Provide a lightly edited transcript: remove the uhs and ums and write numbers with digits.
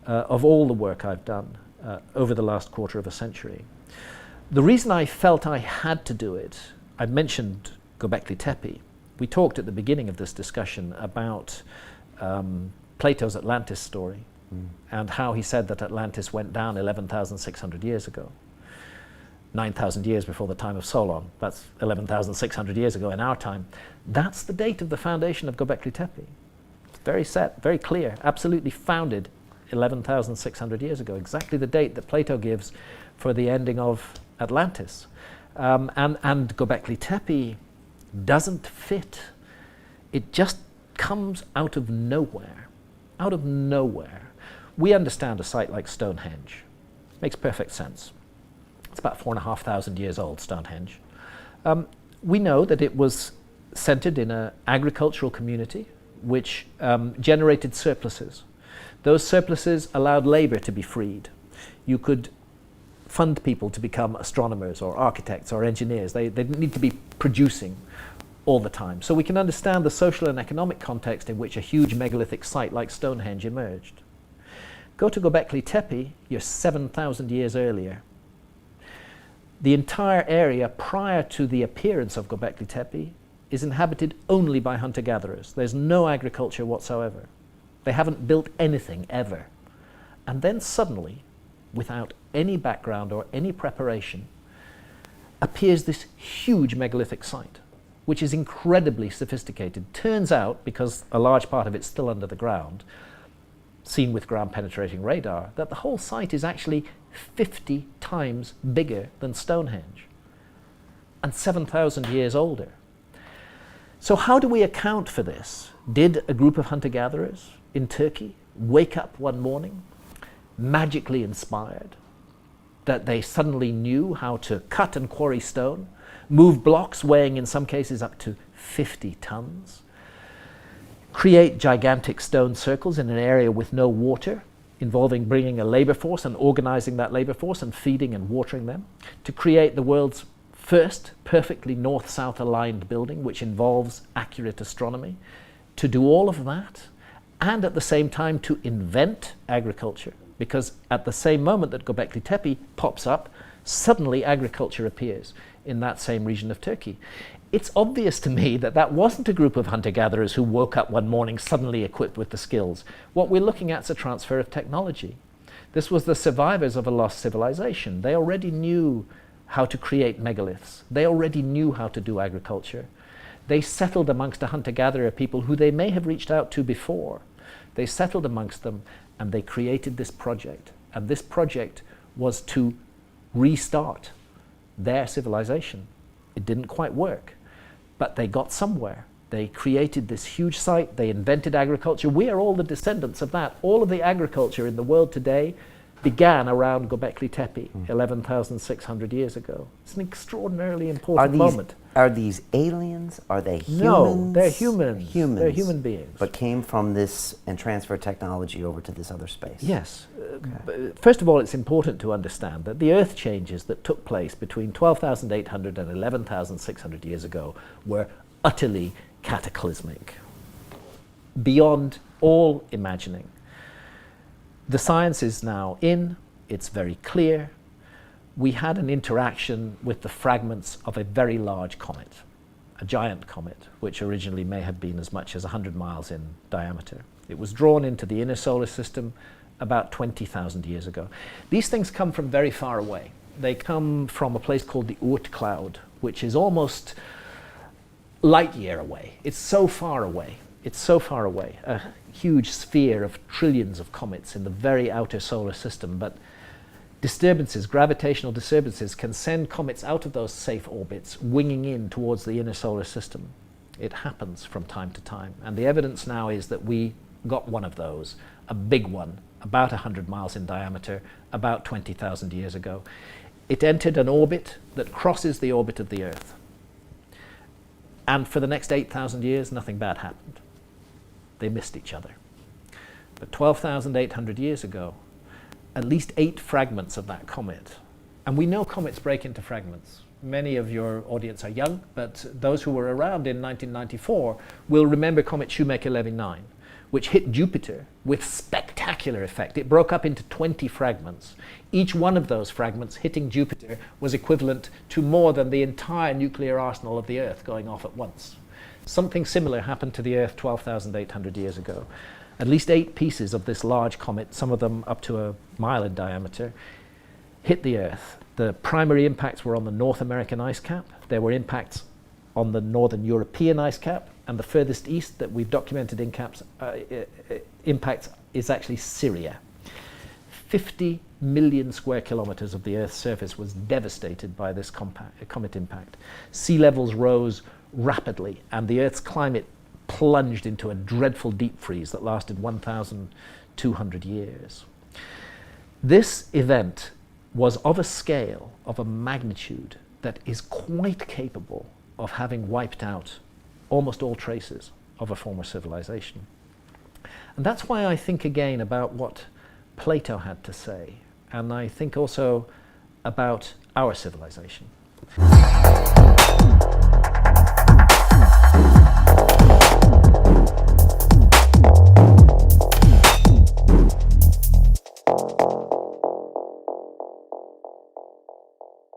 of all the work I've done over the last quarter of a century. The reason I felt I had to do it, I mentioned Göbekli Tepe. We talked at the beginning of this discussion about Plato's Atlantis story and how he said that Atlantis went down 11,600 years ago. 9,000 years before the time of Solon. That's 11,600 years ago in our time. That's the date of the foundation of Göbekli Tepe. It's very set, very clear, absolutely founded 11,600 years ago, exactly the date that Plato gives for the ending of Atlantis. And Göbekli Tepe doesn't fit. It just comes out of nowhere, out of nowhere. We understand a site like Stonehenge. Makes perfect sense. It's about 4,500 years old, Stonehenge. We know that it was centered in an agricultural community which generated surpluses. Those surpluses allowed labor to be freed. You could fund people to become astronomers or architects or engineers. They didn't need to be producing all the time. So we can understand the social and economic context in which a huge megalithic site like Stonehenge emerged. Go to Göbekli Tepe, you're 7,000 years earlier. The entire area prior to the appearance of Göbekli Tepe is inhabited only by hunter-gatherers. There's no agriculture whatsoever. They haven't built anything ever. And then suddenly, without any background or any preparation, appears this huge megalithic site, which is incredibly sophisticated. Turns out, because a large part of it's still under the ground, seen with ground-penetrating radar, that the whole site is actually 50 times bigger than Stonehenge and 7,000 years older. So how do we account for this? Did a group of hunter-gatherers in Turkey wake up one morning, magically inspired, that they suddenly knew how to cut and quarry stone, move blocks weighing in some cases up to 50 tons, create gigantic stone circles in an area with no water, involving bringing a labor force and organizing that labor force and feeding and watering them, to create the world's first perfectly north-south aligned building, which involves accurate astronomy, to do all of that, and at the same time to invent agriculture, because at the same moment that Göbekli Tepe pops up, suddenly agriculture appears in that same region of Turkey. It's obvious to me that that wasn't a group of hunter-gatherers who woke up one morning suddenly equipped with the skills. What we're looking at is a transfer of technology. This was the survivors of a lost civilization. They already knew how to create megaliths. They already knew how to do agriculture. They settled amongst a hunter-gatherer people who they may have reached out to before. They settled amongst them and they created this project. And this project was to restart their civilization. It didn't quite work. But they got somewhere. They created this huge site. They invented agriculture. We are all the descendants of that. All of the agriculture in the world today began around Göbekli Tepe 11,600 years ago. It's an extraordinarily important moment. Are these aliens? Are they humans? No, they're humans. Humans. They're human beings. But came from this and transferred technology over to this other space. Yes. First of all, it's important to understand that the Earth changes that took place between 12,800 and 11,600 years ago were utterly cataclysmic, beyond all imagining. The science is now in, it's very clear. We had an interaction with the fragments of a very large comet, a giant comet, which originally may have been as much as 100 miles in diameter. It was drawn into the inner solar system about 20,000 years ago. These things come from very far away. They come from a place called the Oort cloud, which is almost light year away. It's so far away. It's so far away. A huge sphere of trillions of comets in the very outer solar system, but disturbances, gravitational disturbances, can send comets out of those safe orbits, winging in towards the inner solar system. It happens from time to time, and the evidence now is that we got one of those, a big one, about 100 miles in diameter, about 20,000 years ago. It entered an orbit that crosses the orbit of the Earth. And for the next 8,000 years, nothing bad happened. They missed each other. But 12,800 years ago, at least 8 fragments of that comet, and we know comets break into fragments. Many of your audience are young, but those who were around in 1994 will remember comet Shoemaker-Levy 9, which hit Jupiter with spectacular effect. It broke up into 20 fragments. Each one of those fragments hitting Jupiter was equivalent to more than the entire nuclear arsenal of the Earth going off at once. Something similar happened to the Earth 12,800 years ago. At least 8 pieces of this large comet, some of them up to a mile in diameter, hit the Earth. The primary impacts were on the North American ice cap. There were impacts on the Northern European ice cap, and the furthest east that we've documented impacts is actually Syria. 50 million square kilometers of the Earth's surface was devastated by this comet impact. Sea levels rose rapidly, and the Earth's climate plunged into a dreadful deep freeze that lasted 1,200 years. This event was of a scale, of a magnitude, that is quite capable of having wiped out almost all traces of a former civilization. And that's why I think again about what Plato had to say, and I think also about our civilization.